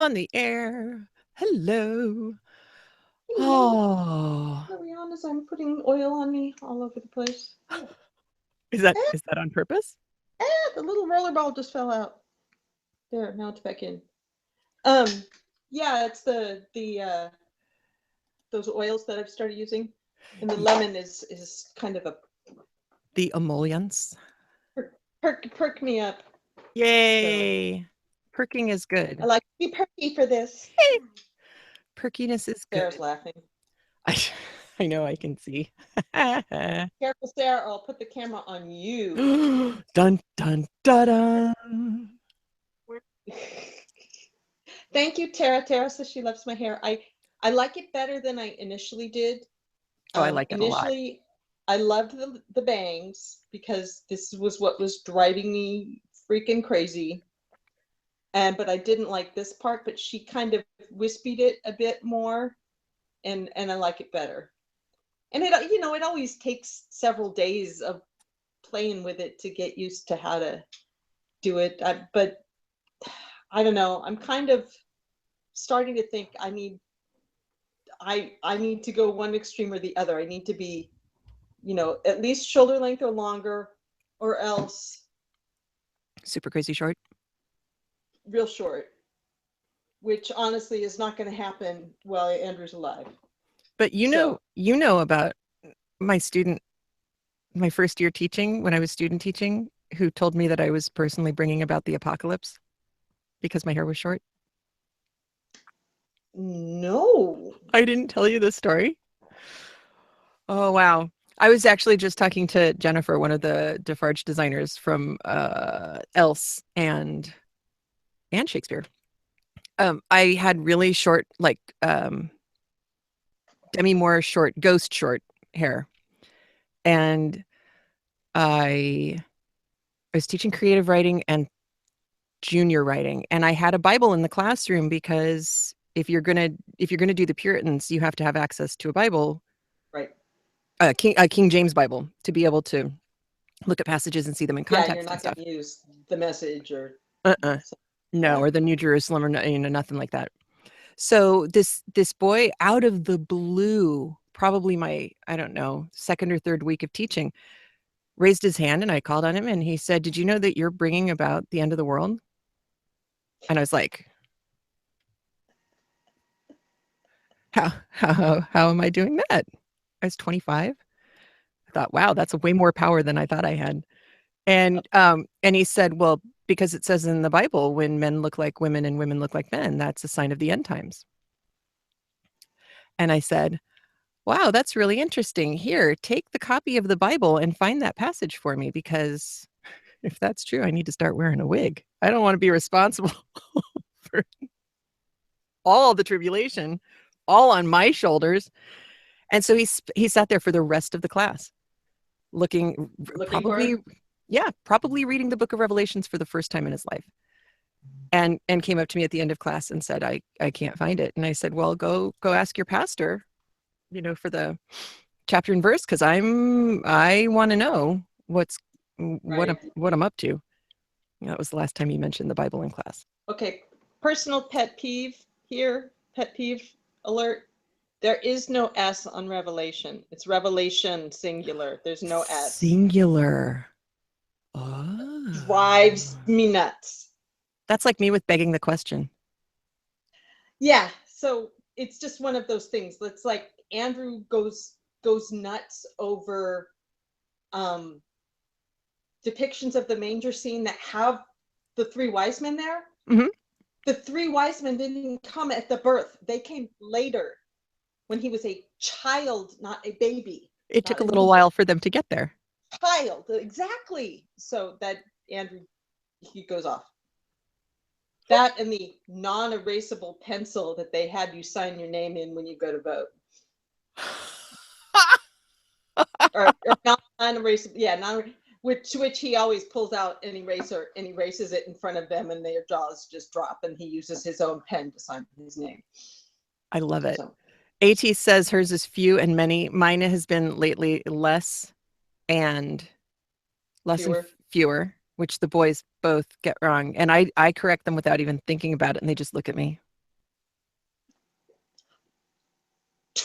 On the air. Hello. Hello. Oh, Carry on as I'm putting oil on me all over the place. is that Eh, is that on purpose? the little roller ball just fell out. There, now it's back in. Um, yeah, it's the those oils that I've started using, and the Y- lemon is kind of a The emollients. perk me up. So Yay. Perking is I good. like to be perky for this. Perkiness is Sarah's good. laughing. I, I know I can see. Careful, Sarah, or I'll put the camera on you. Dun dun dun dun. Thank you, Tara. Tara says she loves my hair. I like it better than I initially did. Oh, I like it a lot. Initially, I loved the bangs because this was what was driving me freaking crazy. And but I didn't like this part, but she kind of wispied it a bit more, and I like it better. And it always takes several days of playing with it to get used to how to do it. But I don't know. I'm kind of starting to think I need to go one extreme or the other. I need to be, at least shoulder length or longer, or else Super crazy short. real short, which honestly is not going to happen while Andrew's alive. But So, you know about my student, my first year teaching when I was student teaching, who told me that I was personally bringing about the apocalypse because my hair was short. no. I didn't tell you this story. Oh, wow. I was actually just talking to Jennifer, one of the Defarge designers from Else and Shakespeare. I had really short, like Demi Moore short, ghost short hair, and I was teaching creative writing and junior writing, and I had a Bible in the classroom because if you're gonna do the Puritans, you have to have access to a Bible, Right. a King James Bible, to be able to look at passages and see them in Yeah, and you're context and not going stuff. to use the message or Uh-uh. something No, like or the New Jerusalem, or nothing like that. So this boy, out of the blue, probably my, I don't know, second or third week of teaching, raised his hand, and I called on him, and he said, "Did you know that you're bringing about the end of the world?" And I was like, how am I doing that? I was 25. I thought, wow, that's way more power than I thought I had. And he said, well, because it says in the Bible, when men look like women and women look like men, that's a sign of the end times. And I said, wow, that's really interesting. Here, take the copy of the Bible and find that passage for me, because if that's true, I need to start wearing a wig. I don't want to be responsible for all the tribulation, all on my shoulders. And so he sat there for the rest of the class, looking, that. Looking for probably, it? yeah, probably reading the book of Revelations for the first time in his life. And came up to me at the end of class and said, I can't find it. And I said, well, go ask your pastor, for the chapter and verse, because I want to know Right. what I'm up to. That was the last time you mentioned the Bible in class. Okay. Personal pet peeve here. Pet peeve alert. There is no S on Revelation. It's Revelation singular. There's no S. Singular. Oh. Drives me nuts. That's like me with begging the question. Yeah. So it's just one of those things. It's like Andrew goes nuts over um depictions of the manger scene that have the three wise men there. Hmm. The three wise men didn't come at the birth. They came later when he was a child, not a baby, It took not a a little newborn while for them to get there. child. Exactly. So that Andrew, he goes off. That and the non-erasable pencil that they had you sign your name in when you go to vote. Or non-erasable, yeah, which he always pulls out an eraser and erases it in front of them, and their jaws just drop, and he uses his own pen to sign his name. I love it. So AT says hers is few and many. Mine has been lately and less and fewer. fewer, which the boys both get wrong. And I correct them without even thinking about it, and they just look at me.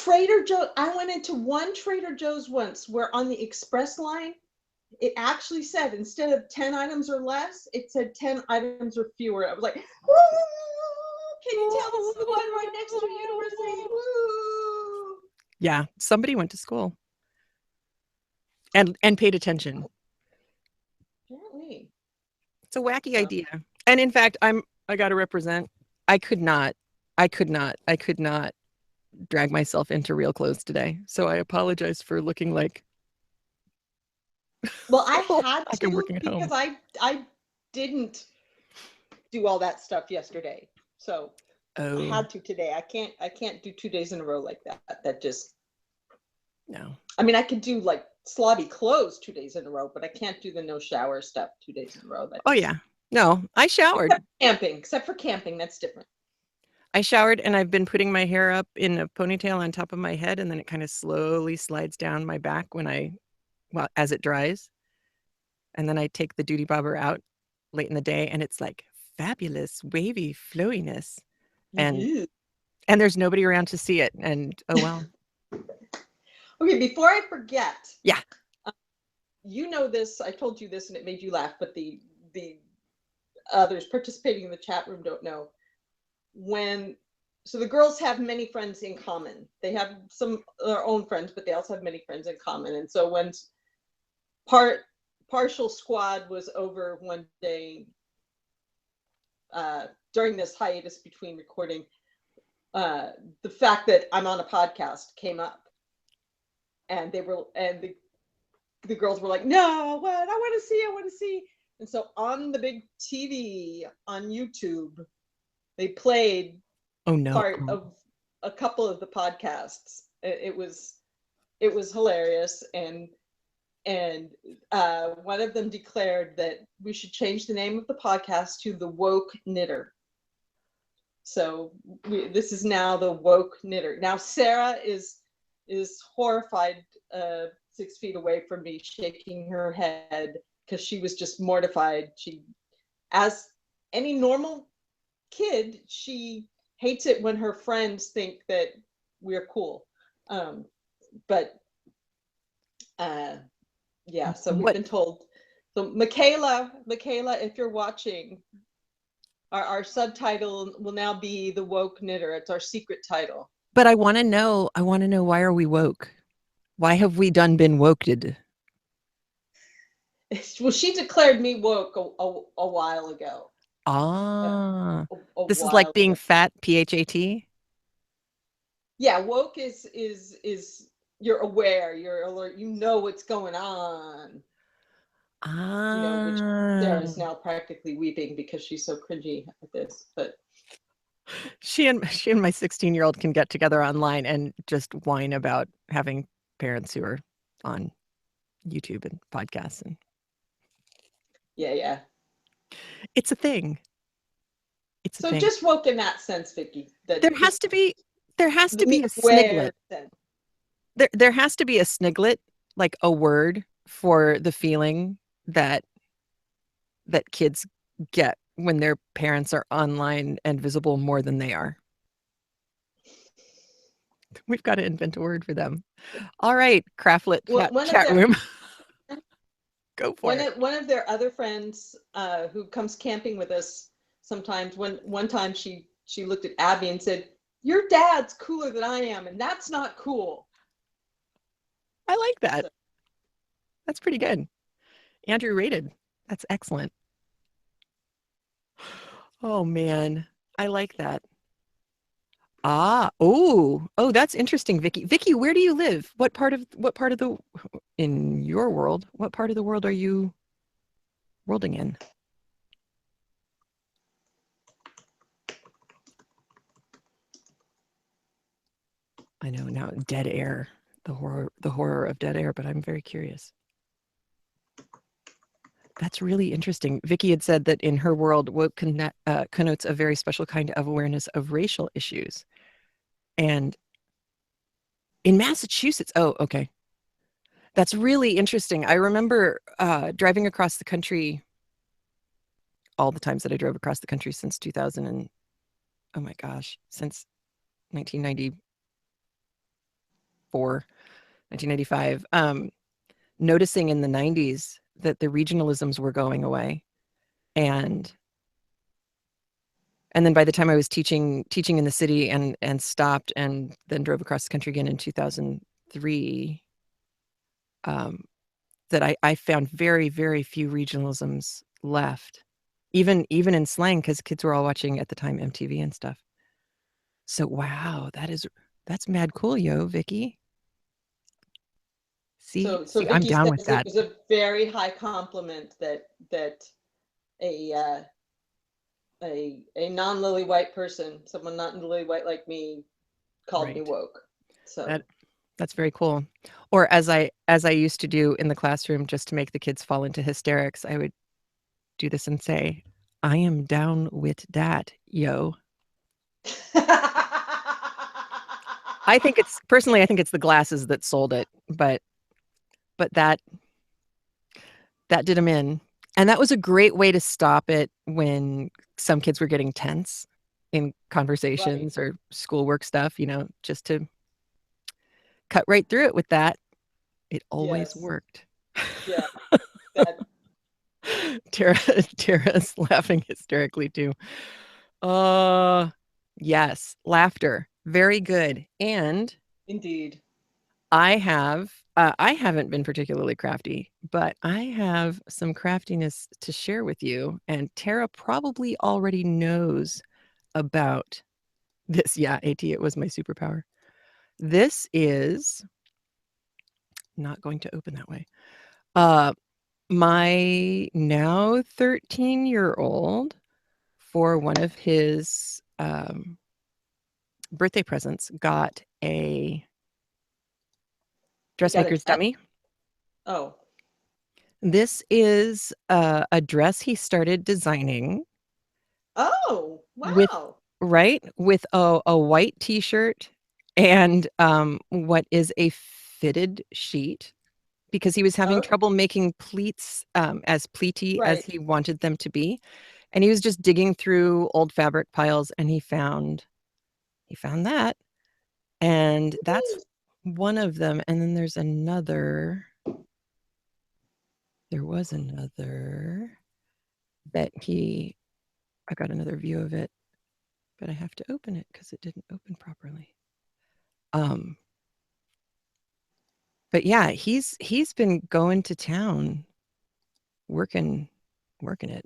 Trader Joe, I went into one Trader Joe's once where on the express line, it actually said, instead of 10 items or less, it said 10 items or fewer. I was like, woo! Can you tell this is the one right next to university? Woo! Yeah, somebody went to school and paid attention. Apparently. It's a wacky idea. And in fact, I got to represent. I could not drag myself into real clothes today. So I apologize for looking like Well, I had like to I'm working at because home. I didn't do all that stuff yesterday. So I had to today. I can't do 2 days in a row like that. That just No. I mean, I could do like slobby clothes 2 days in a row, but I can't do the no shower stuff 2 days in a row. Oh yeah. No, I showered. Except for camping, that's different. I showered and I've been putting my hair up in a ponytail on top of my head, and then it kind of slowly slides down my back as it dries. And then I take the duty bobber out late in the day, and it's like fabulous wavy flowiness. And there's nobody around to see it. And oh well. Okay, before I forget. Yeah. You know this, I told you this and it made you laugh, but the others participating in the chat room don't know. So the girls have many friends in common. They have some their own friends, but they also have many friends in common. And so when partial squad was over one day during this hiatus between recording, the fact that I'm on a podcast came up, and the girls were like, no, what? I want to see. And so on the big TV on YouTube, they played part of a couple of the podcasts. It was hilarious. And one of them declared that we should change the name of the podcast to The Woke Knitter. So this is now The Woke Knitter. Now Sarah is horrified 6 feet away from me, shaking her head because she was just mortified. She, as any normal kid, she hates it when her friends think that we're cool. But yeah, so we've been told. So Michaela, if you're watching, our subtitle will now be The Woke Knitter. It's our secret title. But I want to know, why are we woke? Why have we been woked? Well, she declared me woke a while ago. This is like being fat, PHAT? Yeah, woke is you're aware, you're alert, you know what's going on. You know, which Sarah's now practically weeping because she's so cringy at this. But she and my 16-year-old can get together online and just whine about having parents who are on YouTube and podcasts. And yeah, it's a thing. It's a thing. Just woke in that sense, Vicki. There has to be a sniglet. There has to be a sniglet, like a word for the feeling that kids get when their parents are online and visible more than they are. We've got to invent a word for them. All right, CraftLit chat room. Go for it. One of their other friends who comes camping with us sometimes, one time she looked at Abby and said, your dad's cooler than I am, and that's not cool. I like that. So, that's pretty good. Andrew rated. That's excellent. Oh man, I like that. Oh, that's interesting, Vicki. Vicki, where do you live? What part of the in your world? What part of the world are you worlding in? I know now, dead air, the horror of dead air, but I'm very curious. That's really interesting. Vicki had said that in her world, woke connotes a very special kind of awareness of racial issues. And in Massachusetts, okay. That's really interesting. I remember driving across the country, all the times that I drove across the country since 2000 and, oh my gosh, since 1990. 1995, noticing in the 90s that the regionalisms were going away. And then by the time I was teaching in the city and stopped and then drove across the country again in 2003, that I found very, very few regionalisms left, even in slang, because kids were all watching at the time MTV and stuff. So wow, that's mad cool, yo, Vicky. See, So I'm Vicky down with says it that. was a very high compliment that a a non-lily white person, someone not lily white like me, called me Right. woke. So That's very cool. Or as I used to do in the classroom, just to make the kids fall into hysterics, I would do this and say, "I am down with that, yo." I think it's the glasses that sold it, but that did them in. And that was a great way to stop it when some kids were getting tense in right. conversations or schoolwork stuff, just to cut right through it with that. It always Yes. worked. Yeah. That Tara Tara's laughing hysterically too. Yes, laughter. Very good. And indeed. I haven't been particularly crafty, but I have some craftiness to share with you. And Tara probably already knows about this. Yeah, AT, it was my superpower. This is not going to open that way. Uh, my now 13-year-old, for one of his birthday presents, got a You got a dressmaker's test? dummy. Oh. This is a dress he started designing Oh, with wow. with a white t-shirt and what is a fitted sheet, because he was having Oh, trouble making pleats as pleaty as right. he wanted them to be. And he was just digging through old fabric piles and he found that. And that's one of them. And then there was another that I got another view of it, but I have to open it because it didn't open properly. But yeah, he's been going to town working it.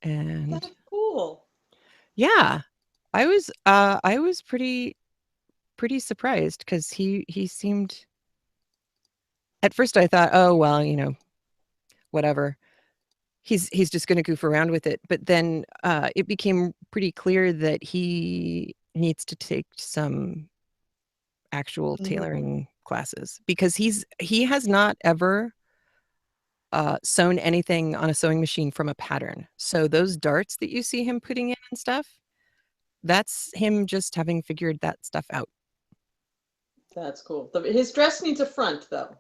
And That's cool. yeah, I was pretty surprised because he seemed, at first I thought, oh well, whatever. He's just going to goof around with it. But then it became pretty clear that he needs to take some actual Mhm. tailoring classes, because he has not ever sewn anything on a sewing machine from a pattern. So those darts that you see him putting in and stuff, that's him just having figured that stuff out. That's cool. His dress needs a front, though.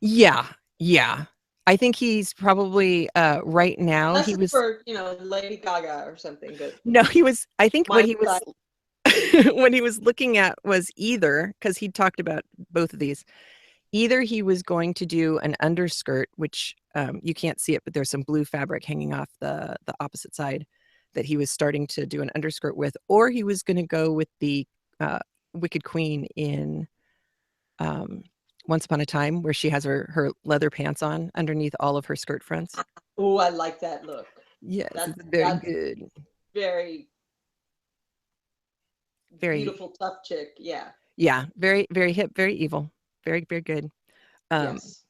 Yeah, yeah. I think he's probably right now Unless he it's was for, Lady Gaga or something, but no, he was, I think what my he was style. what he was looking at was either, because he talked about both of these, either he was going to do an underskirt, which you can't see it, but there's some blue fabric hanging off the opposite side that he was starting to do an underskirt with, or he was going to go with the Wicked Queen in um, Once Upon a Time, where she has her leather pants on underneath all of her skirt fronts. Oh, I like that look. Yes, That it's very that's good. very Very, beautiful, tough chick. Yeah. yeah, very, very hip, very evil, very, very good. Um, Yes.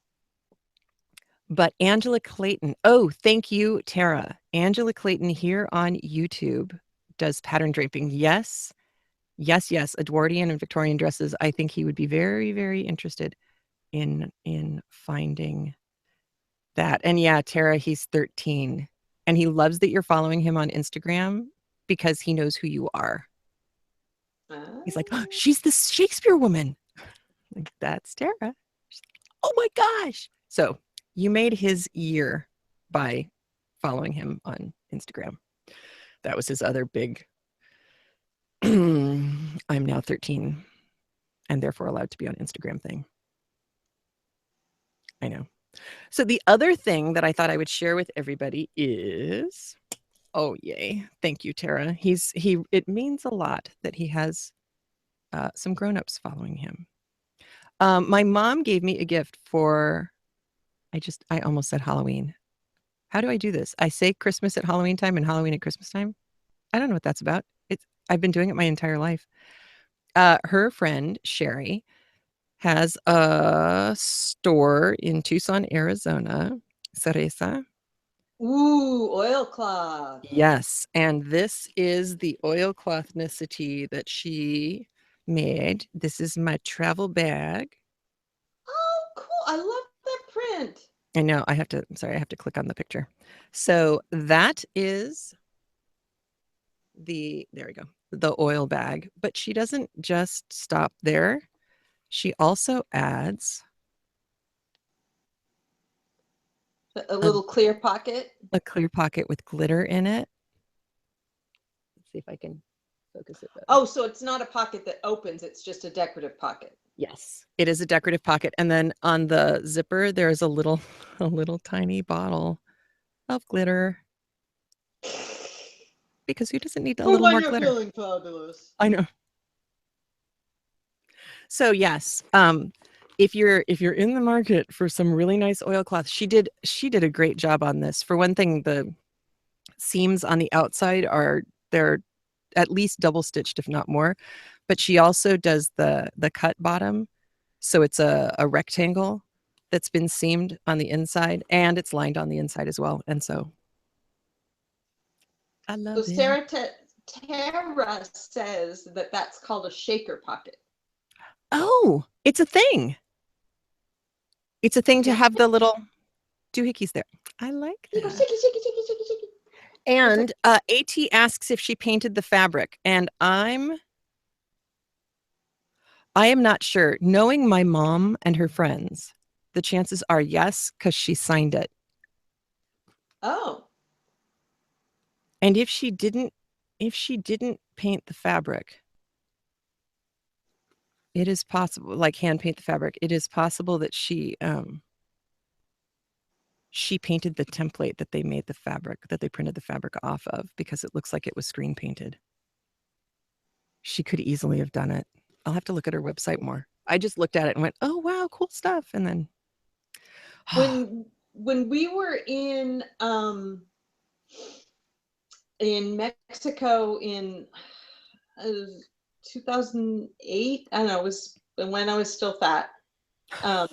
But Angela Clayton, oh, thank you, Tara. Angela Clayton here on YouTube does pattern draping. Yes, yes, yes. Edwardian and Victorian dresses. I think he would be very, very interested in finding that. And yeah, Tara, he's 13. And he loves that you're following him on Instagram because he knows who you are. He's like, oh, Ah, she's this Shakespeare woman. Like, that's Tara. She's like, oh my gosh. So you made his year by following him on Instagram. That was his other big I'm now 13 and therefore allowed to be on Instagram thing. I know. So the other thing that I thought I would share with everybody is, oh yay, thank you, Tara. It means a lot that he has some grown-ups following him. My mom gave me a gift for, I almost said Halloween. How do I do this? I say Christmas at Halloween time and Halloween at Christmas time. I don't know what that's about. I've been doing it my entire life. Her friend, Sherry, has a store in Tucson, Arizona, Cereza. Ooh, oilcloth. Yes, and this is the oilclothnicity that she made. This is my travel bag. Oh, cool. I love that print. I know, I have to click on the picture. So that is there we go, the oil bag. But she doesn't just stop there. She also adds a little clear pocket. A clear pocket with glitter in it. Let's see if I can focus it better. Oh, so it's not a pocket that opens, it's just a decorative pocket. Yes, it is a decorative pocket. And then on the zipper, there's a little tiny bottle of glitter. Because who doesn't need a little more glitter? Feeling fabulous. I know. So yes, if you're in the market for some really nice oilcloth, she did a great job on this. For one thing, the seams on the outside they're at least double stitched, if not more. But she also does the cut bottom, so it's a rectangle that's been seamed on the inside, and it's lined on the inside as well. And so I love it. So Tara says that that's called a shaker pocket. Oh, it's a thing. It's a thing to have the little doohickeys there. I like that. Shaky. And AT asks if she painted the fabric, and I am not sure. Knowing my mom and her friends, the chances are yes, because she signed it. Oh. And if she didn't paint the fabric, it is possible, like hand paint the fabric, it is possible that she painted the template that they made the fabric, that they printed the fabric off of, because it looks like it was screen painted. She could easily have done it. I'll have to look at her website more. I just looked at it and went, oh, wow, cool stuff. And then when we were in Mexico in 2008, I don't know, it was when I was still fat, for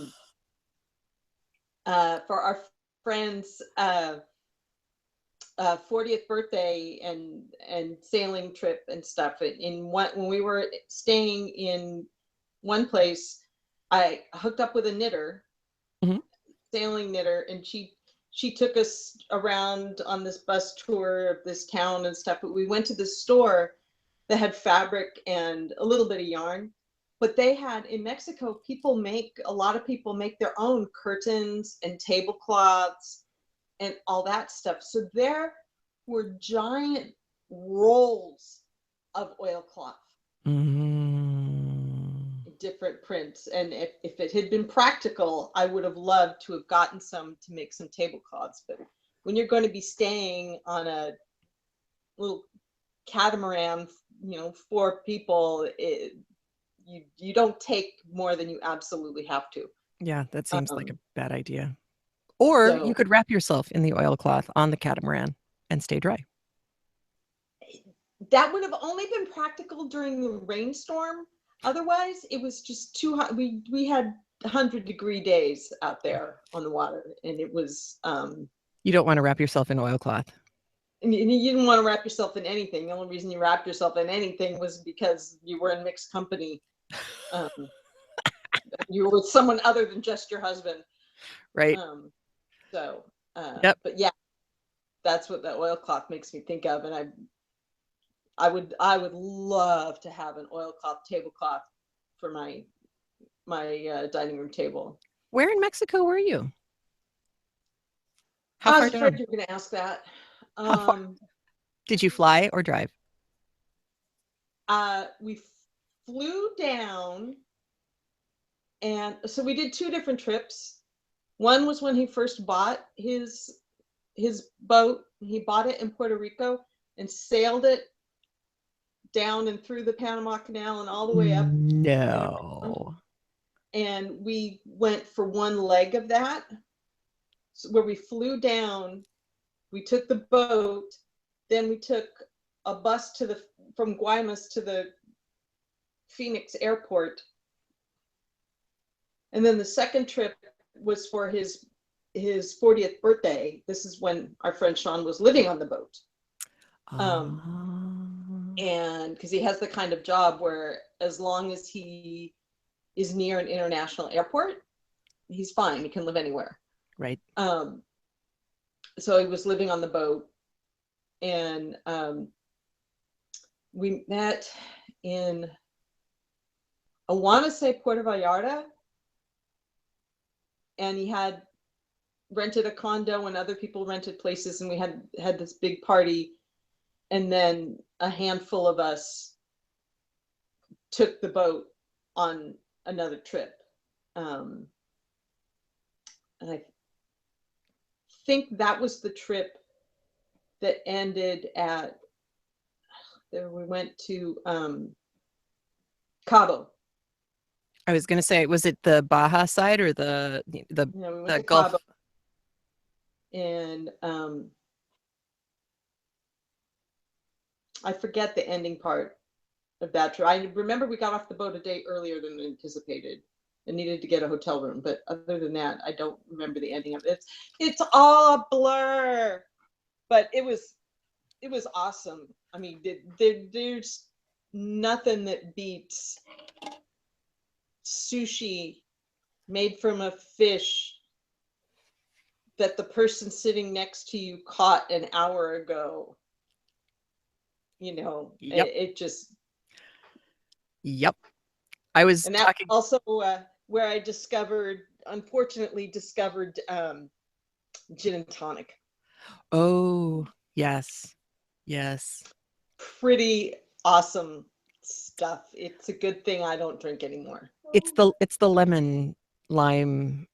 our friend's 40th birthday and sailing trip and stuff. When we were staying in one place, I hooked up with a knitter, sailing knitter, and she took us around on this bus tour of this town and stuff. But we went to the store that had fabric and a little bit of yarn. But they had, in Mexico, a lot of people make their own curtains and tablecloths and all that stuff. So there were giant rolls of oilcloth. Different prints. And if it had been practical, I would have loved to have gotten some to make some tablecloths. But when you're going to be staying on a little catamaran, 4 people, you don't take more than you absolutely have to. Yeah, that seems like a bad idea. Or you could wrap yourself in the oilcloth on the catamaran and stay dry. That would have only been practical during the rainstorm. Otherwise, it was just too hot. We had 100-degree days out there on the water, and it was. You don't want to wrap yourself in oilcloth. You didn't want to wrap yourself in anything. The only reason you wrapped yourself in anything was because you were in mixed company. You were with someone other than just your husband. Right. Yep. But yeah, that's what the oilcloth makes me think of. And I would love to have an oilcloth tablecloth for my dining room table. Where in Mexico were you? I was afraid you were going to ask that. Did you fly or drive? We flew down And so we did 2 different trips. One was when he first bought his boat. He bought it in Puerto Rico and sailed it down and through the Panama Canal and all the way up and around. No. And we went for one leg of that, where we flew down. We took the boat, then we took a bus from Guaymas to the Phoenix airport. And then the second trip was for his 40th birthday. This is when our friend Sean was living on the boat. And because he has the kind of job where as long as he is near an international airport, he's fine. He can live anywhere. Right. So he was living on the boat, and we met in, I want to say, Puerto Vallarta, and he had rented a condo and other people rented places, and we had this big party, and then a handful of us took the boat on another trip. And I think that was the trip that ended at, there we went to Cabo. I was going to say, was it the Baja side or the We went to Gulf? Cabo. And I forget the ending part of that trip. I remember we got off the boat a day earlier than anticipated and needed to get a hotel room. But other than that, I don't remember the ending of it. It's all a blur. But it was awesome. I mean, there's nothing that beats sushi made from a fish that the person sitting next to you caught an hour ago. Yep. It just. Yep. I was and that talking also where I unfortunately discovered gin and tonic. Oh, yes. Yes. Pretty awesome stuff. It's a good thing I don't drink anymore. It's the lemon lime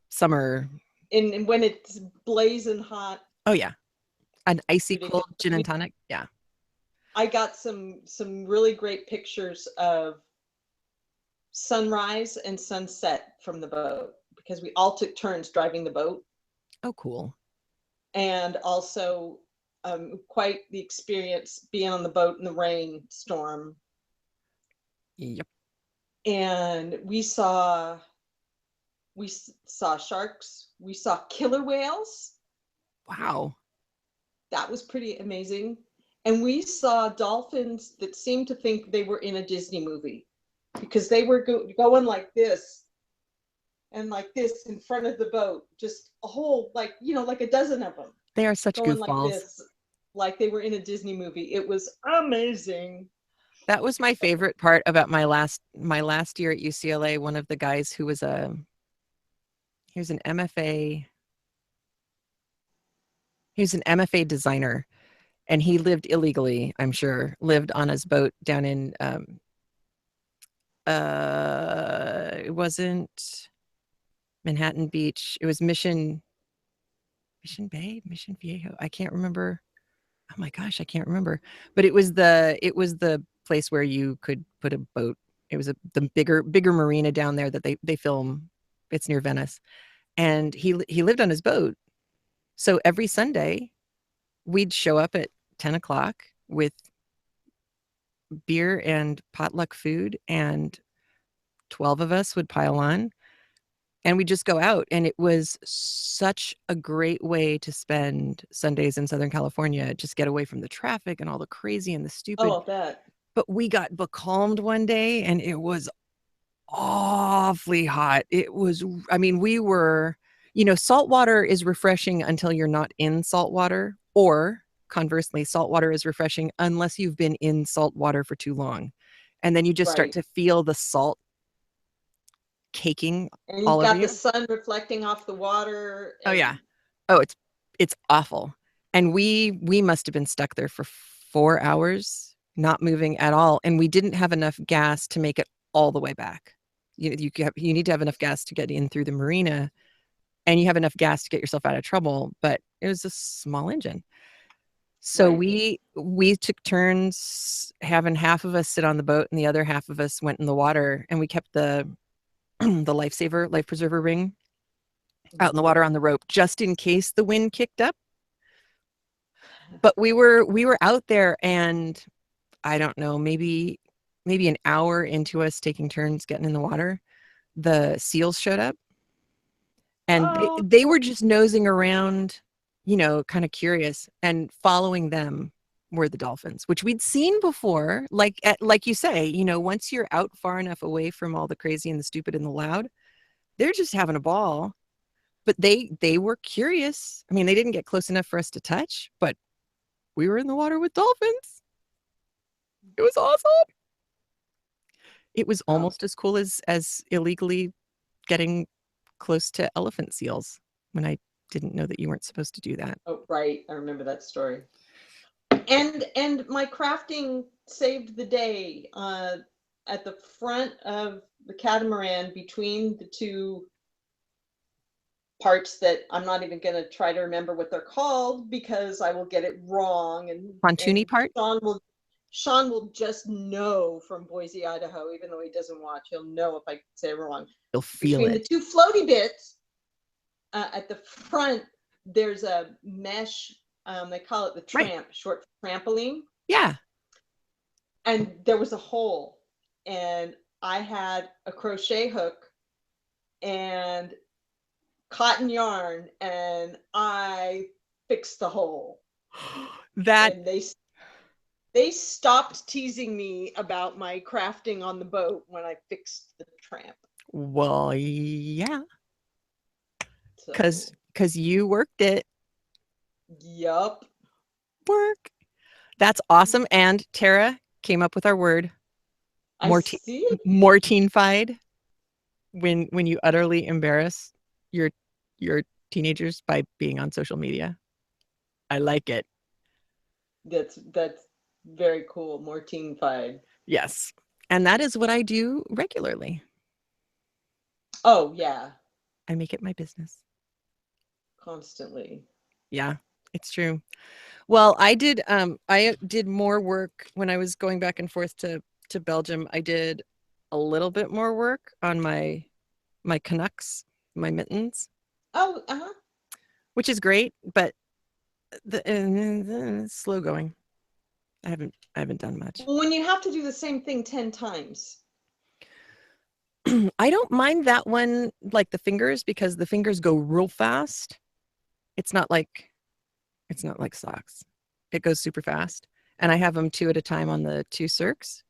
summer. And when it's blazing hot. Oh yeah. An icy cold gin and tonic. Yeah. I got some really great pictures of sunrise and sunset from the boat because we all took turns driving the boat. Oh, cool. And also quite the experience being on the boat in the rainstorm. Yep. And we saw sharks. We saw killer whales. Wow. That was pretty amazing. And we saw dolphins that seemed to think they were in a Disney movie because they were going like this and like this in front of the boat, just a whole, like a dozen of them. They are such going goofballs. Like this, like they were in a Disney movie. It was amazing. That was my favorite part about my last year at UCLA. One of the guys who was an MFA. He was an MFA designer, and he lived illegally, I'm sure, lived on his boat down in, it wasn't Manhattan Beach. It was Mission Bay, Mission Viejo. I can't remember. Oh my gosh, I can't remember. But it was the place where you could put a boat. It was the bigger marina down there that they film. It's near Venice. And he lived on his boat. So every Sunday we'd show up at 10 o'clock with beer and potluck food, and 12 of us would pile on, and we'd just go out. And it was such a great way to spend Sundays in Southern California, just get away from the traffic and all the crazy and the stupid. Oh, I bet. But we got becalmed one day, and it was awfully hot. It was, I mean, we were, salt water is refreshing until you're not in salt water, or conversely, salt water is refreshing unless you've been in salt water for too long. And then you just start to feel the salt caking and you've all got over you. The sun reflecting off the water. Oh yeah. Oh, it's awful. And we must have been stuck there for 4 hours, not moving at all. And we didn't have enough gas to make it all the way back. you need to have enough gas to get in through the marina, and you have enough gas to get yourself out of trouble, but it was a small engine. So Right. we took turns having half of us sit on the boat and the other half of us went in the water, and we kept the the life preserver ring out in the water on the rope just in case the wind kicked up. But we were out there, and I don't know, maybe an hour into us taking turns getting in the water, the seals showed up, and Oh, they were just nosing around, kind of curious, and following them were the dolphins, which we'd seen before. Like you say, once you're out far enough away from all the crazy and the stupid and the loud, they're just having a ball. But they were curious. I mean, they didn't get close enough for us to touch, but we were in the water with dolphins. It was awesome. It was oh, almost as cool as illegally getting close to elephant seals when I didn't know that you weren't supposed to do that. oh, right. I remember that story. And my crafting saved the day. At the front of the catamaran, between the two parts that I'm not even going to try to remember what they're called because I will get it wrong. Pontoony part? Sean will just know from Boise, Idaho, even though he doesn't watch. He'll know if I say it wrong. You'll feel Between it. the two floaty bits, at the front, there's a mesh. They call it the tramp, short for trampoline. Yeah. And there was a hole, and I had a crochet hook and cotton yarn, and I fixed the hole. And they stopped teasing me about my crafting on the boat when I fixed the tramp. Well, yeah. So, because you worked it. yup. Work. That's awesome. And Tara came up with our word. I see it. Mortified. When you utterly embarrass your teenagers by being on social media. I like it. That's very cool. Mortified. Yes. And that is what I do regularly. Oh, yeah. I make it my business. Constantly. Yeah, it's true. Well, I did more work when I was going back and forth to Belgium. I did a little bit more work on my Canucks, my mittens. Oh, uh-huh. Which is great, but the slow going. I haven't done much. When you have to do the same thing 10 times. I don't mind that one, like the fingers, because the fingers go real fast. It's not like socks. It goes super fast. And I have them 2 at a time on the 2 circs.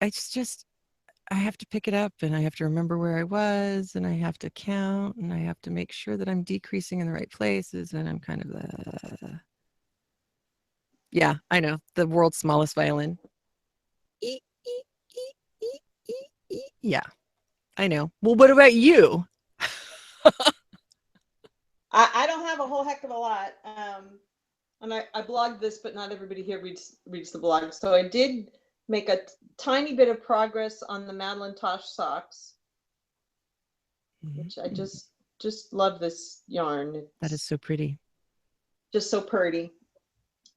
I have to pick it up, and I have to remember where I was, and I have to count, and I have to make sure that I'm decreasing in the right places, and I'm kind of yeah, I know, the world's smallest violin. Yeah, I know. Well, what about you? I don't have a whole heck of a lot. And I blogged this, but not everybody here reads the blog. So I did make a tiny bit of progress on the Madeline Tosh socks, which I just love this yarn. That is so pretty. Just so pretty.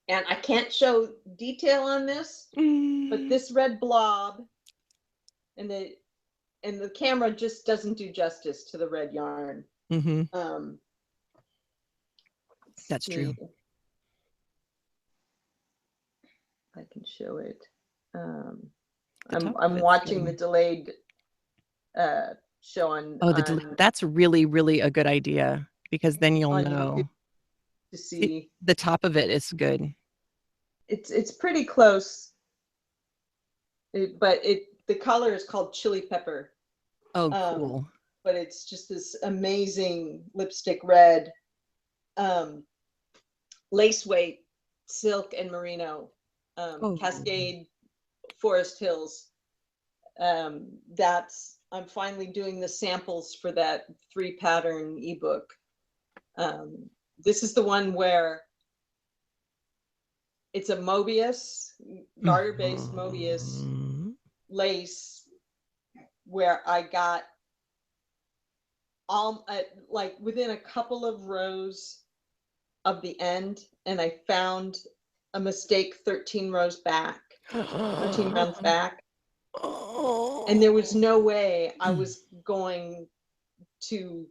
And I can't show detail on this, but this red blob and the camera just doesn't do justice to the red yarn. Mm-hmm. That's true. I can show it. I'm watching the delayed show on. Oh, that's really, really a good idea, because then you'll know to see. The top of it is good. It's pretty close, but the color is called chili pepper. Oh, cool. But it's just this amazing lipstick red, lace weight, silk and merino, Cascade Forest Hills. I'm finally doing the samples for that 3 pattern ebook. This is the one where it's a Mobius, garter-based Mobius lace where I got all like within a couple of rows of the end, and I found a mistake 13 rows back, 13 rounds back. And there was no way I was going to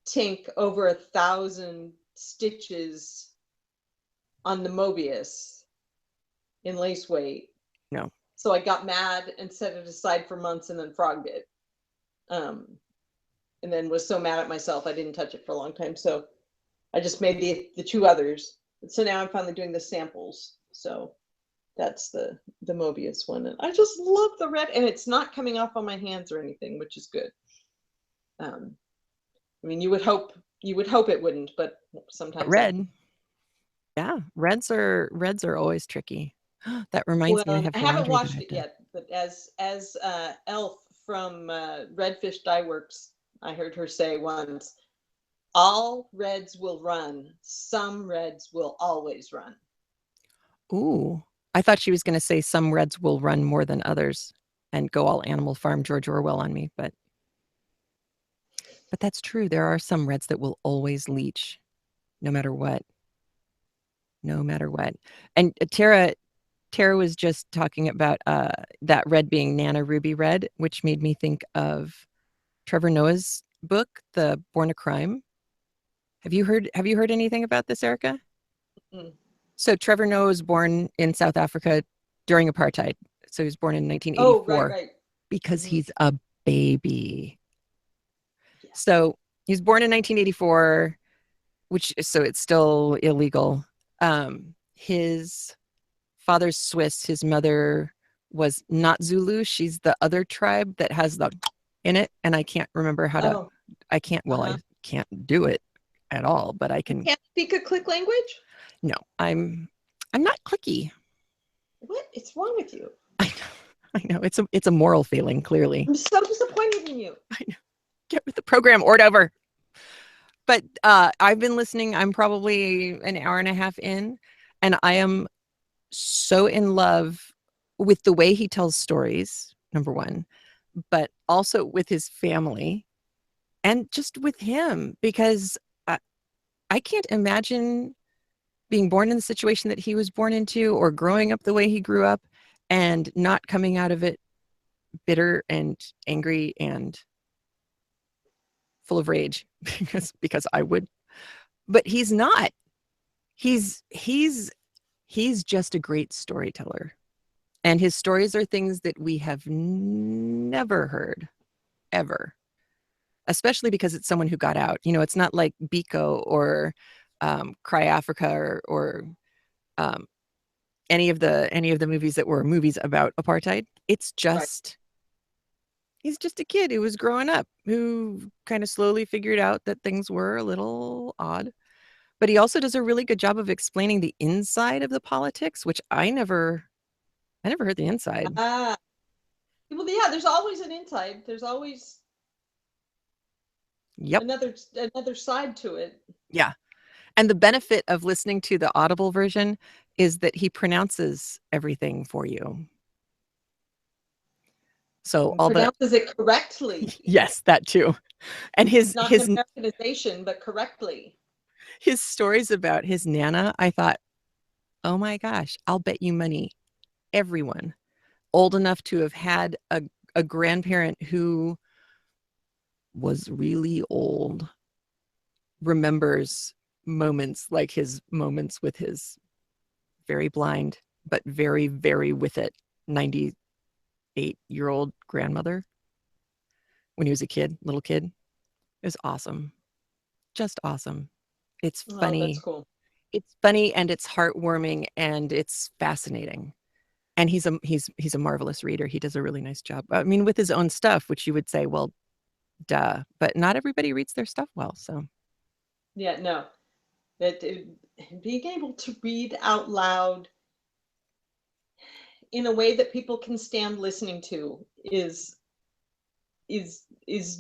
tink over 1,000 stitches on the Mobius in lace weight. No. So I got mad and set it aside for months and then frogged it. And then was so mad at myself I didn't touch it for a long time. So I just made the two others. So now I'm finally doing the samples. So that's the Mobius one. And I just love the red, and it's not coming off on my hands or anything, which is good. I mean, you would hope it wouldn't, but sometimes red. Yeah, reds are always tricky. That reminds me, I have I haven't laundry washed it yet, but as Elf from Redfish Dye Works, I heard her say once, all reds will run, some reds will always run. Ooh, I thought she was going to say some reds will run more than others and go all Animal Farm George Orwell on me, but that's true. There are some reds that will always leach, no matter what. No matter what. And Tara was just talking about that red being Nana Ruby red, which made me think of Trevor Noah's book, The Born a Crime. Have you heard anything about this, Erica? Mm. So Trevor Noah was born in South Africa during apartheid. So he was born in 1984. Oh, right. Because he's a baby. Yeah. So he was born in 1984, so it's still illegal. His father's Swiss. His mother was not Zulu. She's the other tribe that has the in it, and I can't remember how to. I can't. Well, I can't do it at all, but I can. You can't speak a click language? No, I'm not clicky. What is wrong with you? I know. It's a moral failing, clearly. I'm so disappointed in you. I know. Get with the program, Ordover. But I've been listening. I'm probably an hour and a half in, and I am so in love with the way he tells stories, number one, but also with his family and just with him, because I can't imagine being born in the situation that he was born into or growing up the way he grew up and not coming out of it bitter and angry and full of rage because I would. But he's not. He's just a great storyteller. And his stories are things that we have never heard, ever. Especially because it's someone who got out. You know, it's not like Biko or Cry Africa or any of the movies that were movies about apartheid. It's just he's just a kid who was growing up, who kind of slowly figured out that things were a little odd. But he also does a really good job of explaining the inside of the politics, which I never heard the inside. Well, yeah, there's always an inside. There's always another side to it. Yeah. And the benefit of listening to the Audible version is that he pronounces everything for you. So pronounces it correctly. Yes, that too. And his Americanization, but correctly. His stories about his Nana, I thought, oh my gosh, I'll bet you money everyone old enough to have had a grandparent who was really old remembers moments like his moments with his very blind but very, very with it 98-year-old grandmother when he was a little kid. It was awesome. Just awesome. It's funny. Oh, that's cool. It's funny and it's heartwarming and it's fascinating. And he's a marvelous reader. He does a really nice job. I mean, with his own stuff, which you would say, well, duh, but not everybody reads their stuff well. So yeah, no, being able to read out loud in a way that people can stand listening to is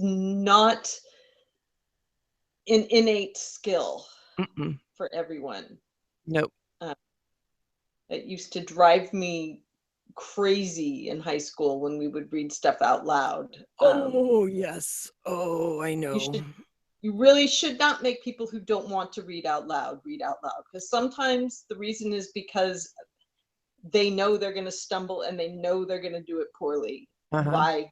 not an innate skill for everyone. Nope. It used to drive me crazy in high school when we would read stuff out loud. Oh, yes. Oh, I You know. should, you really should not make people who don't want to read out loud, because sometimes the reason is because they know they're going to stumble and they know they're going to do it poorly. Uh-huh. Why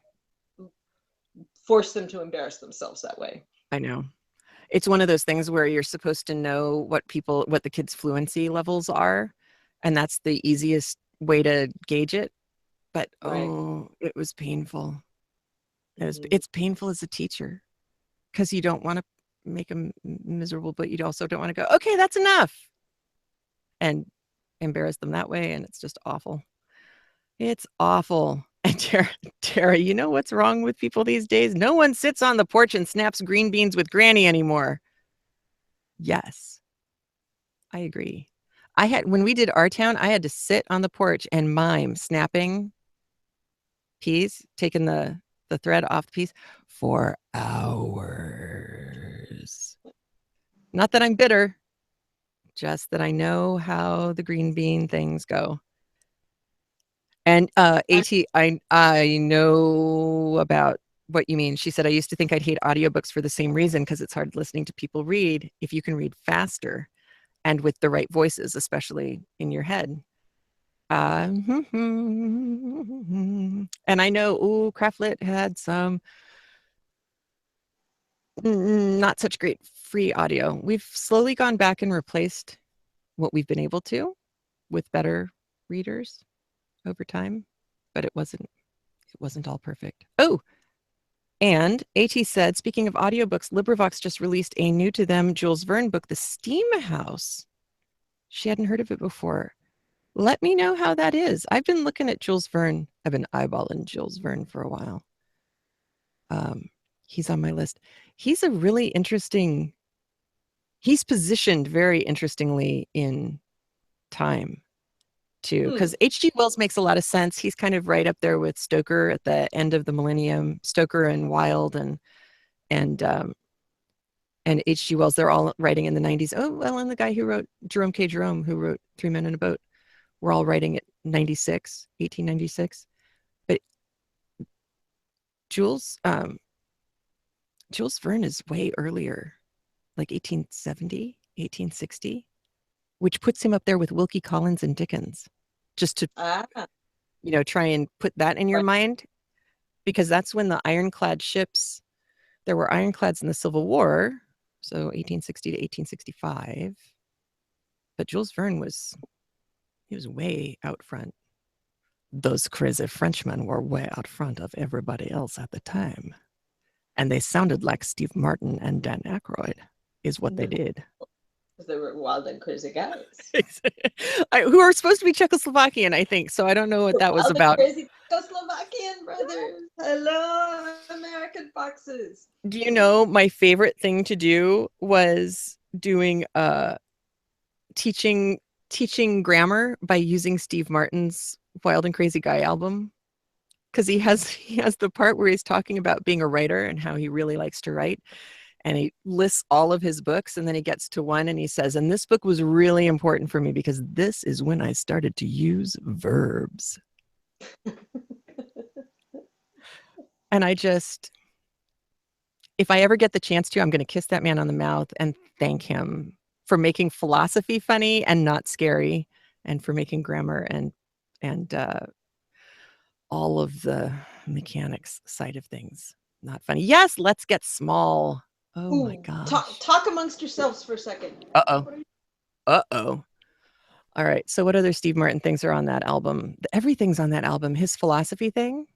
force them to embarrass themselves that way? I know. It's one of those things where you're supposed to know what the kids' fluency levels are, and that's the easiest way to gauge it. But Right. it was painful. Mm-hmm. It's painful as a teacher because you don't want to make them miserable, but you also don't want to go, okay, that's enough, and embarrass them that way. And it's just awful. It's awful. And Tara, you know what's wrong with people these days? No one sits on the porch and snaps green beans with Granny anymore. Yes, I agree. When we did Our Town, I had to sit on the porch and mime snapping peas, taking the thread off the piece for hours. Not that I'm bitter, just that I know how the green bean things go. And AT, I know about what you mean. She said, I used to think I'd hate audiobooks for the same reason, because it's hard listening to people read if you can read faster and with the right voices, especially in your head. And I know, CraftLit had some not such great free audio. We've slowly gone back and replaced what we've been able to with better readers over time, but it wasn't all perfect. Oh, and AT said, speaking of audiobooks, LibriVox just released a new to them Jules Verne book, The Steam House. She hadn't heard of it before. Let me know how that is. I've been looking at Jules Verne. I've been eyeballing Jules Verne for a while. He's on my list. He's a really interesting, he's positioned very interestingly in time too, because H.G. Wells makes a lot of sense. He's kind of right up there with Stoker at the end of the millennium. Stoker and Wilde and H.G. Wells, they're all writing in the 90s. Oh, well, and the guy who wrote Jerome K. Jerome, who wrote Three Men in a Boat, we're all writing at 1896. But Jules Verne is way earlier, like 1870, 1860, which puts him up there with Wilkie Collins and Dickens. Just to, try and put that in your mind, because that's when the ironclad ships, there were ironclads in the Civil War, so 1860 to 1865. But Jules Verne was way out front. Those crazy Frenchmen were way out front of everybody else at the time. And they sounded like Steve Martin and Dan Aykroyd, is what they did. They were wild and crazy guys. Who are supposed to be Czechoslovakian, I think. So I don't know what that was about. Crazy Czechoslovakian brothers. Hello, American foxes. Do you know, my favorite thing to do was doing teaching grammar by using Steve Martin's Wild and Crazy Guy album, because he has the part where he's talking about being a writer and how he really likes to write, and he lists all of his books, and then he gets to one and he says, and this book was really important for me because this is when I started to use verbs. And if I ever get the chance to, I'm going to kiss that man on the mouth and thank him for making philosophy funny and not scary, and for making grammar and all of the mechanics side of things not funny. Yes, let's get small. Oh my gosh. Talk amongst yourselves for a second. Uh-oh. All right. So what other Steve Martin things are on that album? Everything's on that album. His philosophy thing,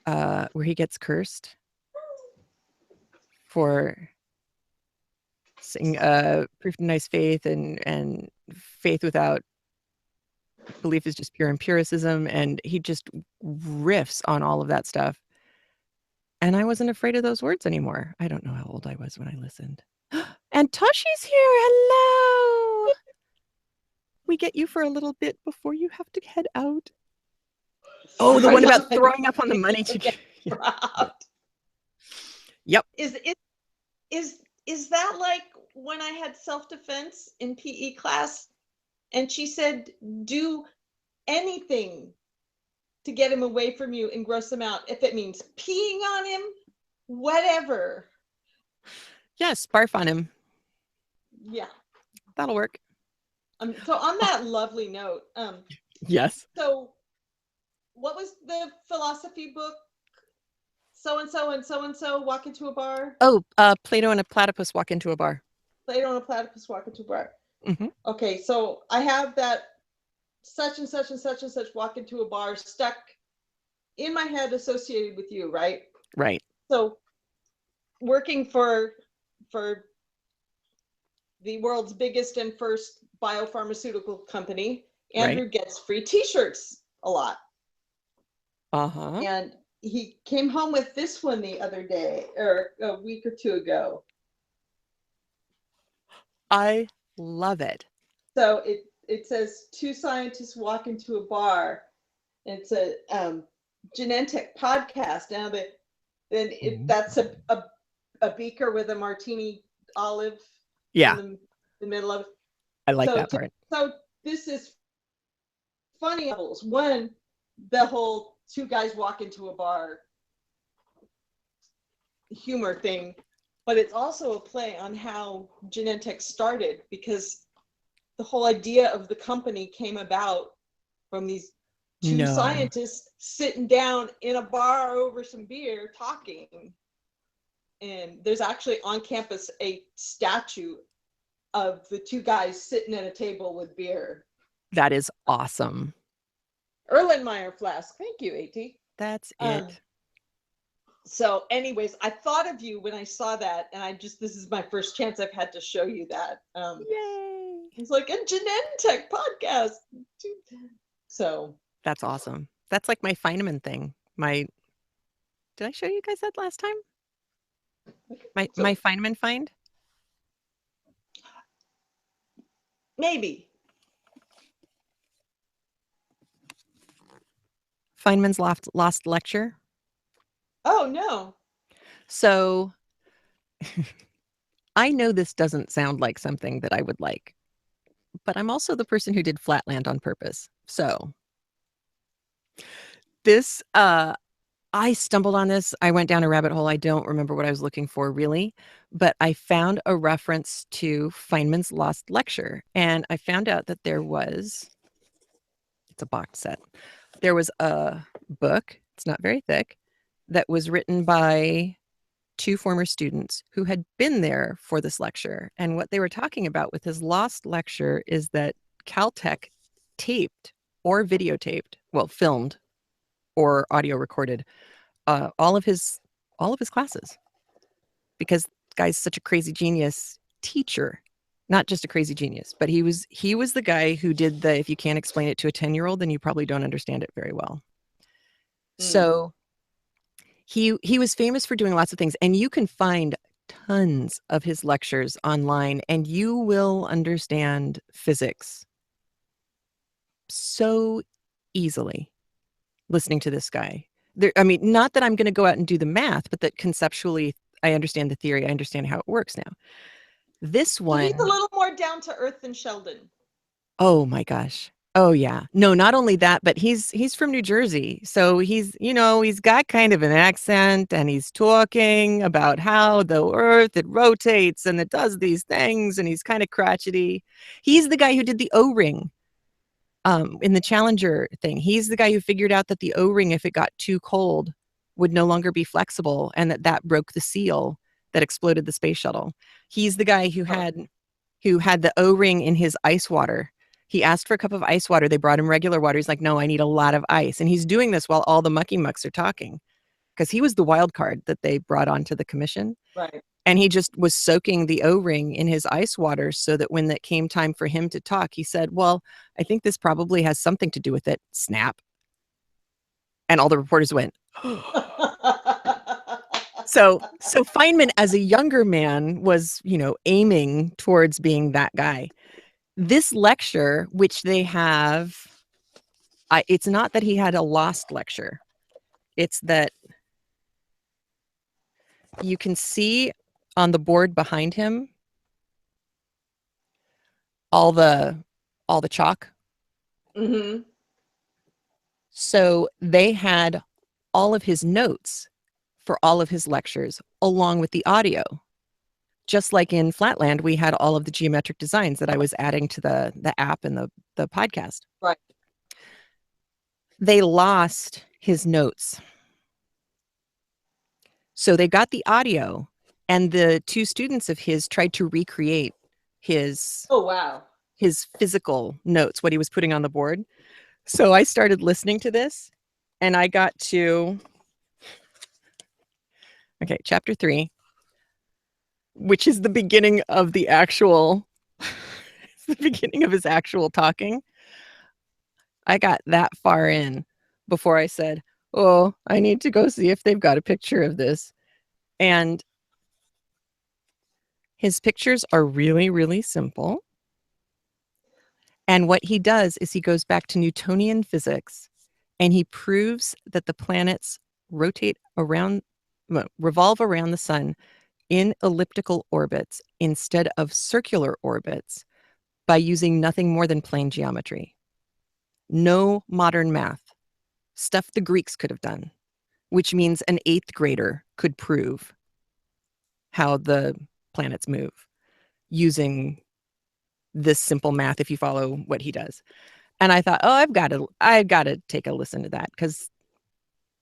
where he gets cursed for saying proof of nice faith and faith without belief is just pure empiricism, and he just riffs on all of that stuff. And I wasn't afraid of those words anymore. I don't know how old I was when I listened. And Toshi's here. Hello. We get you for a little bit before you have to head out. Oh, the one about throwing up on the money ticket. Yep. Is that like when I had self-defense in PE class and she said, do anything to get him away from you and gross him out. If it means peeing on him, whatever. Yes, barf on him. Yeah. That'll work. So on that lovely note, yes. So what was the philosophy book? So-and-so and so-and-so walk into a bar? Oh, Plato and a platypus walk into a bar. Plato and a platypus walk into a bar. Mm-hmm. Okay, so I have that such and such and such and such walk into a bar stuck in my head associated with you, right? Right. So working for the world's biggest and first biopharmaceutical company, Andrew gets free t-shirts a lot. Uh-huh. And he came home with this one the other day, or a week or two ago. I love it. So it says two scientists walk into a bar. It's a Genentech podcast. Now that's a beaker with a martini olive in the middle of it. I like that part. So this is funny levels. One, the whole two guys walk into a bar humor thing, but it's also a play on how Genentech started, because the whole idea of the company came about from these two scientists sitting down in a bar over some beer talking. And there's actually on campus a statue of the two guys sitting at a table with beer. That is awesome. Erlenmeyer flask. Thank you, AT. That's it. So anyways, I thought of you when I saw that, and this is my first chance I've had to show you that. Yay! It's like a Genentech podcast. So that's awesome. That's like my Feynman thing. Did I show you guys that last time? My Feynman find? Maybe. Feynman's lost lecture. Oh, no. So I know this doesn't sound like something that I would like, but I'm also the person who did Flatland on purpose. So this, I stumbled on this. I went down a rabbit hole. I don't remember what I was looking for really, but I found a reference to Feynman's lost lecture. And I found out that it's a box set. There was a book, it's not very thick, that was written by two former students who had been there for this lecture. And what they were talking about with his lost lecture is that Caltech taped or videotaped, well, filmed or audio recorded all of his classes, because the guy's such a crazy genius teacher. Not just a crazy genius, but he was the guy who did the, if you can't explain it to a 10-year-old, then you probably don't understand it very well. So he was famous for doing lots of things, and you can find tons of his lectures online, and you will understand physics so easily listening to this guy. I mean, not that I'm going to go out and do the math, but that conceptually I understand the theory. I understand how it works now. This one, he's a little more down to earth than Sheldon. Oh my gosh. Oh yeah. No, not only that, but he's from New Jersey. So he's got kind of an accent, and he's talking about how the earth, it rotates and it does these things, and he's kind of crotchety. He's the guy who did the O-ring in the Challenger thing. He's the guy who figured out that the O-ring, if it got too cold, would no longer be flexible, and that broke the seal that exploded the space shuttle. He's the guy who had the O-ring in his ice water. He asked for a cup of ice water. They brought him regular water. He's like, no, I need a lot of ice. And he's doing this while all the mucky mucks are talking, because he was the wild card that they brought onto the commission. Right. And he just was soaking the O-ring in his ice water so that when it came time for him to talk, he said, well, I think this probably has something to do with it. Snap. And all the reporters went, So Feynman, as a younger man, was, aiming towards being that guy. This lecture, which they have, it's not that he had a lost lecture. It's that you can see on the board behind him all the chalk. Mm-hmm. So they had all of his notes for all of his lectures along with the audio. Just like in Flatland, we had all of the geometric designs that I was adding to the app and the podcast. Right. They lost his notes. So they got the audio, and the two students of his tried to recreate his Oh, wow. his physical notes, what he was putting on the board. So I started listening to this, and I got to chapter 3, which is the beginning of the actual it's the beginning of his actual talking. I got that far in before I said, "Oh, I need to go see if they've got a picture of this." And his pictures are really, really simple. And what he does is he goes back to Newtonian physics, and he proves that the planets revolve around the sun in elliptical orbits instead of circular orbits by using nothing more than plane geometry. No modern math, stuff the Greeks could have done, which means an 8th grader could prove how the planets move using this simple math if you follow what he does. And I thought, oh, I've got to take a listen to that because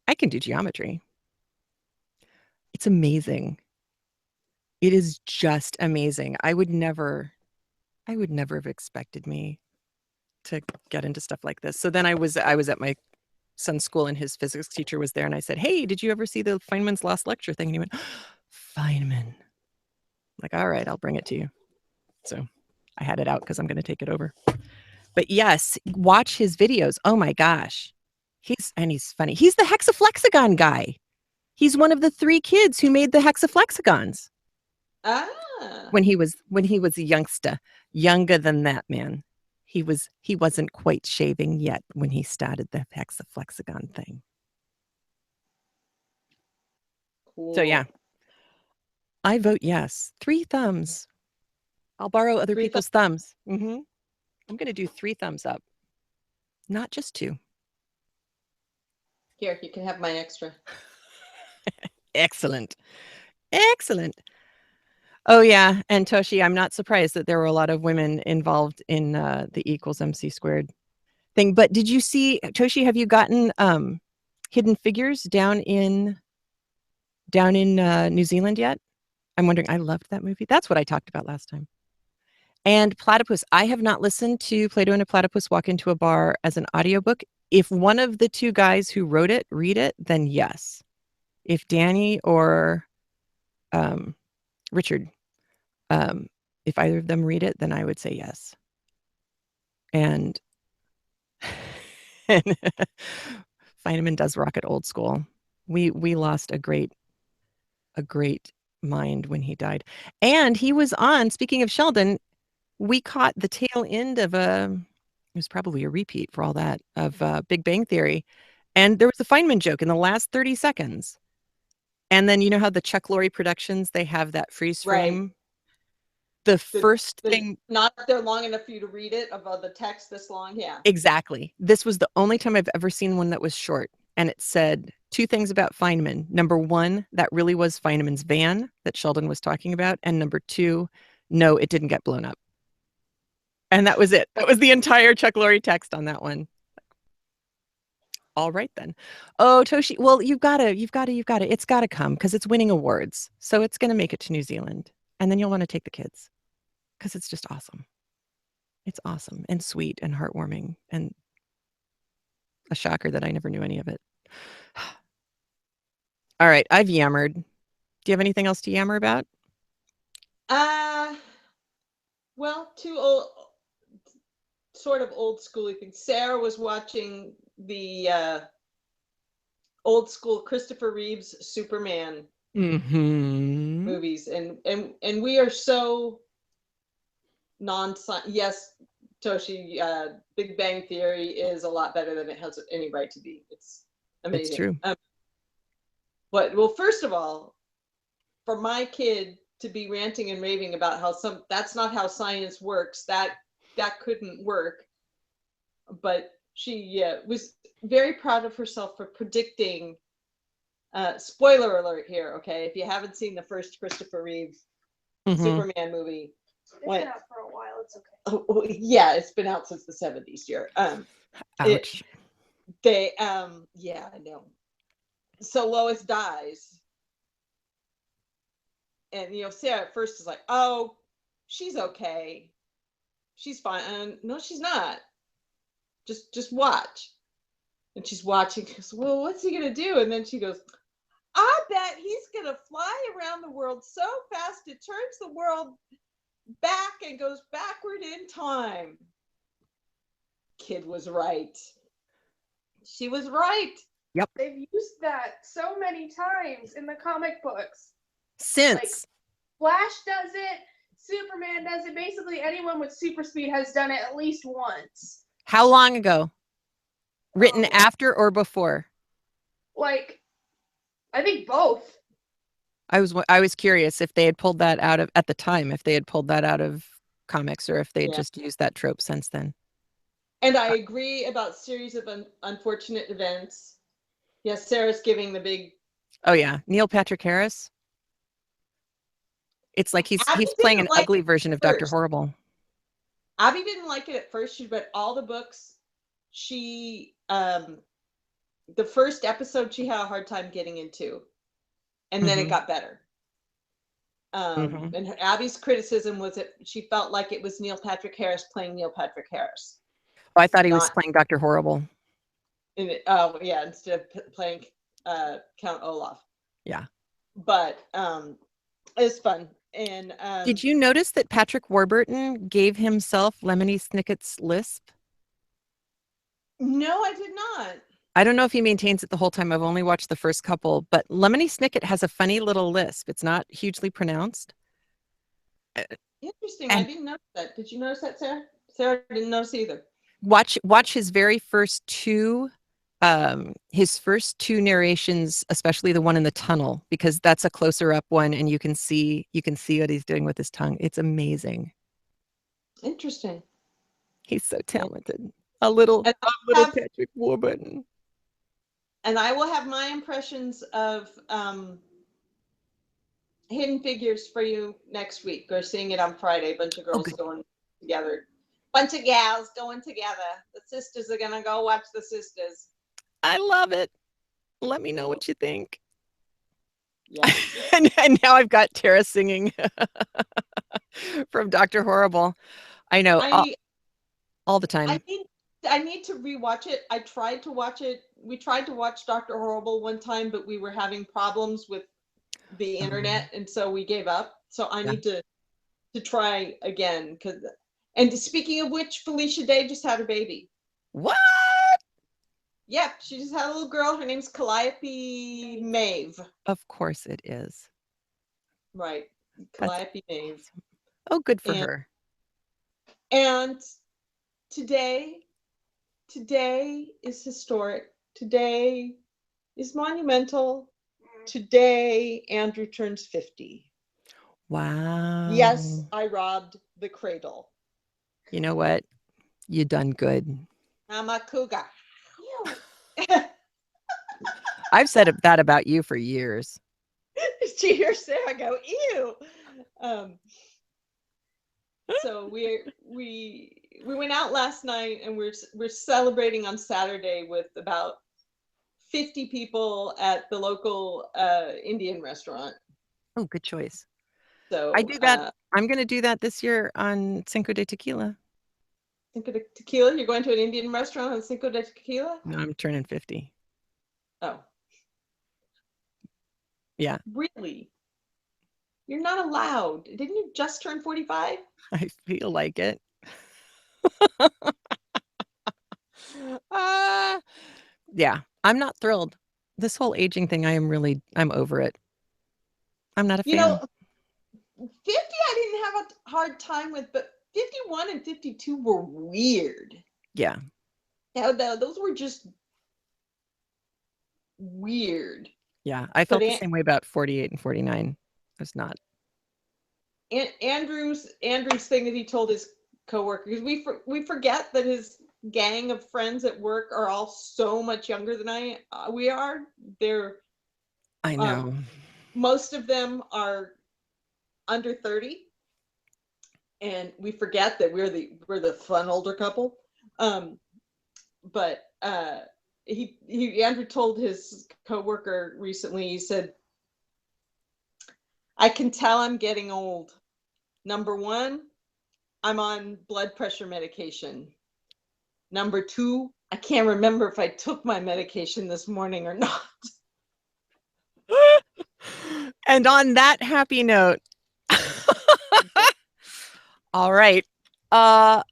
I can do geometry. It's amazing. It is just amazing. I would never have expected me to get into stuff like this. So then I was at my son's school, and his physics teacher was there, and I said, "Hey, did you ever see the Feynman's Lost Lecture thing?" And he went, "Feynman." I'm like, all right, I'll bring it to you. So I had it out because I'm going to take it over. But yes, watch his videos. Oh my gosh. He's funny. He's the hexaflexagon guy. He's one of the 3 kids who made the hexaflexagons. Ah. When he was a youngster, younger than that, man. He wasn't quite shaving yet when he started the hexaflexagon thing. Cool. So yeah. I vote yes. 3 thumbs. I'll borrow other people's thumbs. I'm going to do 3 thumbs up. Not just 2. Here, you can have my extra. Excellent. Excellent. Oh, yeah. And Toshi, I'm not surprised that there were a lot of women involved in the E=mc² thing. But did you see, Toshi, have you gotten Hidden Figures down in New Zealand yet? I'm wondering. I loved that movie. That's what I talked about last time. And Platypus. I have not listened to Plato and a Platypus Walk into a Bar as an audiobook. If one of the 2 guys who wrote it read it, then yes. If Danny or Richard, if either of them read it, then I would say yes. And Feynman does rock it old school. We lost a great mind when he died. And he was on, speaking of Sheldon, we caught the tail end of it was probably a repeat for all that, of Big Bang Theory. And there was a Feynman joke in the last 30 seconds. And then you know how the Chuck Lorre Productions, they have that freeze frame? Right. The first thing... Not they're long enough for you to read it, about the text this long, yeah. Exactly. This was the only time I've ever seen one that was short. And it said 2 things about Feynman. Number 1, that really was Feynman's van that Sheldon was talking about. And number 2, no, it didn't get blown up. And that was it. That was the entire Chuck Lorre text on that one. All right, then. Oh, Toshi, well, you've got to. It's got to come because it's winning awards. So it's going to make it to New Zealand. And then you'll want to take the kids because it's just awesome. It's awesome and sweet and heartwarming and a shocker that I never knew any of it. All right, I've yammered. Do you have anything else to yammer about? Well, 2 sort of old schooly things. Sarah was watching the old school Christopher Reeve's Superman movies, and we are so yes, Toshi, Big Bang Theory is a lot better than it has any right to be. It's amazing. It's true. But well, first of all, for my kid to be ranting and raving about how that's not how science works, that couldn't work. But she was very proud of herself for predicting. Spoiler alert here, okay? If you haven't seen the first Christopher Reeve Superman movie, It's been out for a while. It's okay. oh, yeah, it's been out since the 70s here. Ouch. Yeah, I know. So Lois dies, and Sarah at first is like, "Oh, she's okay, she's fine." And no, she's not. Just watch. And she's watching. She goes, "Well, what's he gonna do?" And then she goes, "I bet he's gonna fly around the world so fast it turns the world back and goes backward in time." Kid was right. She was right. Yep. They've used that so many times in the comic books. Since Flash does it, Superman does it. Basically, anyone with super speed has done it at least once. how long ago? Written after or before? Like, I think both. I was curious if they had pulled that out of, at the time, if they had pulled that out of comics or if they had just used that trope since then. And I agree about series of unfortunate events. Yes, Sarah's giving the big. Oh yeah, Neil Patrick Harris. It's like he's playing an ugly version of Dr. Horrible. Abby didn't like it at first. She read all the books. She the first episode she had a hard time getting into, and then it got better. And Abby's criticism was that she felt like it was Neil Patrick Harris playing Neil Patrick Harris. Oh, I thought he was playing Dr. Horrible. Yeah, instead of playing Count Olaf. Yeah. But it was fun. And did you notice that Patrick Warburton gave himself Lemony Snicket's lisp? No, I did not. I don't know if he maintains it the whole time. I've only watched the first couple, but Lemony Snicket has a funny little lisp. It's not hugely pronounced. Interesting. I didn't notice that. Did you notice that, Sarah? Sarah didn't notice either. Watch his very first two narrations, especially the one in the tunnel, because that's a closer up one and you can see what he's doing with his tongue. It's amazing. Interesting. He's so talented. A little Patrick Warburton. And I will have my impressions of Hidden Figures for you next week. We're seeing it on Friday. A bunch of girls going together. Bunch of gals going together. The sisters are gonna go watch the sisters. I love it. Let me know what you think. Yeah. and now I've got Tara singing from Dr. Horrible. I know all the time. I need to rewatch it. I tried to watch it. We tried to watch Dr. Horrible one time, but we were having problems with the internet, and so we gave up. So I need to try again. And speaking of which, Felicia Day just had a baby. What? Yep, she just had a little girl. Her name's Calliope Maeve. Of course it is. Right, Calliope Maeve. Oh, good for her. And today is historic. Today is monumental. Today, Andrew turns 50. Wow. Yes, I robbed the cradle. You know what? You done good. I'm a cougar. I've said that about you for years. Did you hear Sarah go, ew? So we went out last night, and we're celebrating on Saturday with about 50 people at the local Indian restaurant. Oh, good choice. So I do that. I'm going to do that this year on Cinco de Tequila. Cinco de Tequila? You're going to an Indian restaurant on Cinco de Tequila? No, I'm turning 50. Oh. Yeah. Really? You're not allowed. Didn't you just turn 45? I feel like it. Yeah, I'm not thrilled. This whole aging thing, I'm over it. I'm not a fan. 50 I didn't have a hard time with, but 51 and 52 were weird. Yeah. Those were just weird. Yeah, I felt the same way about 48 and 49. It's not. Andrew's thing that he told his coworkers, we forget that his gang of friends at work are all so much younger than we are. I know. Most of them are under 30, and we forget that we're the fun older couple. But Andrew told his coworker recently, he said, I can tell I'm getting old. Number one, I'm on blood pressure medication. Number two, I can't remember if I took my medication this morning or not. And on that happy note, all right. I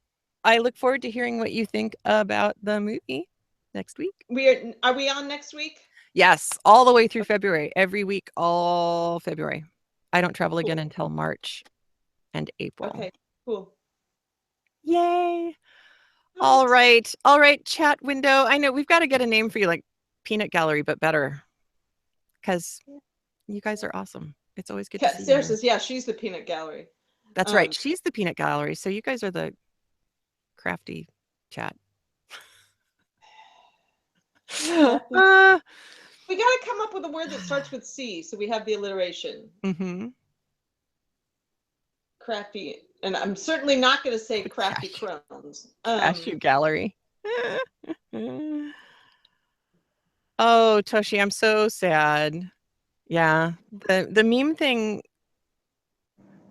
look forward to hearing what you think about the movie next week. Are we on next week? Yes, all the way through February. Every week, all February. I don't travel again until March and April. Okay, cool. Yay. All right. All right, chat window. I know we've got to get a name for you, like Peanut Gallery, but better. Because you guys are awesome. It's always good to see you. Sarah says, yeah, she's the Peanut Gallery. That's right. She's the Peanut Gallery. So you guys are the Crafty chat. We got to come up with a word that starts with C, so we have the alliteration. Mm-hmm. Crafty, and I'm certainly not going to say Crafty Crones. Cashew Gallery. Oh, Toshi, I'm so sad. Yeah, the meme thing.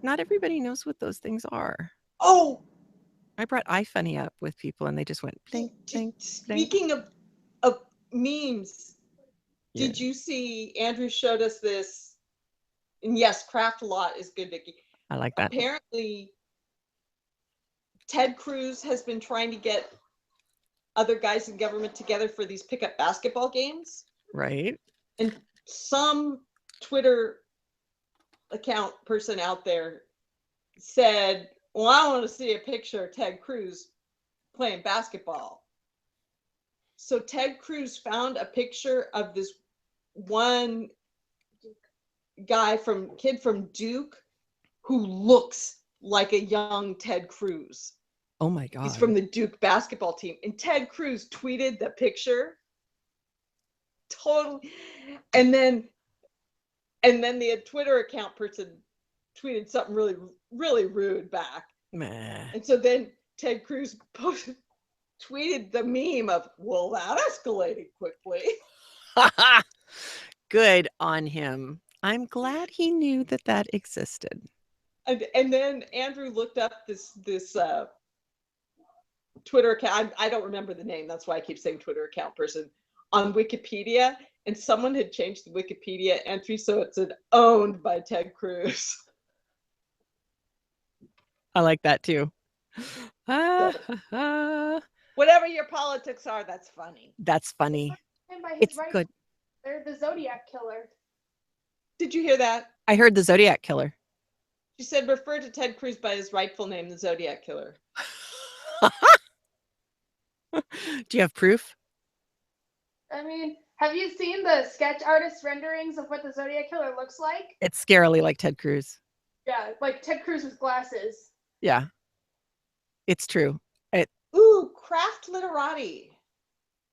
Not everybody knows what those things are. Oh, I brought iFunny up with people, and they just went blink, blink, blink. Speaking of memes, did you see Andrew showed us this? And yes, Craft a lot is good, Vicky. I like that. Apparently, Ted Cruz has been trying to get other guys in government together for these pickup basketball games. Right. And some Twitter account person out there said, well, I want to see a picture of Ted Cruz playing basketball. So Ted Cruz found a picture of this one kid from Duke who looks like a young Ted Cruz. Oh my God. He's from the Duke basketball team. And Ted Cruz tweeted the picture. Totally. And then the Twitter account person tweeted something really, really rude back. Meh. And so then Ted Cruz tweeted the meme of, well, that escalated quickly. Good on him. I'm glad he knew that existed. And then Andrew looked up this Twitter account. I don't remember the name. That's why I keep saying Twitter account person on Wikipedia. And someone had changed the Wikipedia entry so it said owned by Ted Cruz. I like that too. Whatever your politics are, that's funny. That's funny. It's right. Good. They're the Zodiac Killer. Did you hear that? I heard the Zodiac Killer. She said refer to Ted Cruz by his rightful name, the Zodiac Killer. Do you have proof? I mean, have you seen the sketch artist renderings of what the Zodiac Killer looks like? It's scarily like Ted Cruz. Yeah, like Ted Cruz with glasses. Yeah. It's true. Ooh, Craft Literati.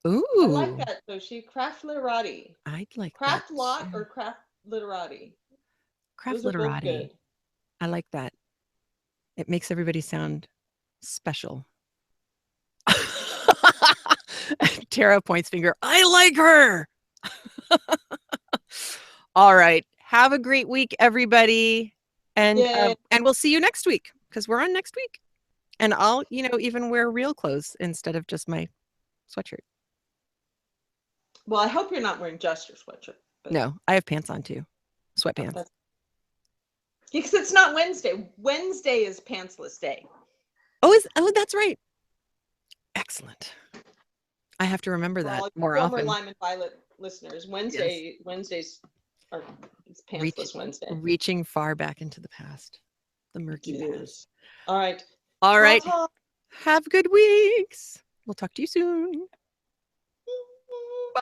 Ooh. I like that, Toshi. Craft Literati. I'd like Craft that. Lot or Craft Literati? Craft Literati. I like that. It makes everybody sound special. Tara points finger. I like her. All right. Have a great week, everybody. And we'll see you next week because we're on next week. And I'll, even wear real clothes instead of just my sweatshirt. Well, I hope you're not wearing just your sweatshirt. No, I have pants on too. Sweatpants. Because it's not Wednesday. Wednesday is pantsless day. Oh, that's right. Excellent. I have to remember that more often. Former Lime and Violet listeners, Wednesdays are pantsless Wednesday. Reaching far back into the past, the murky past. All right. All right. Have good weeks. We'll talk to you soon. Bye.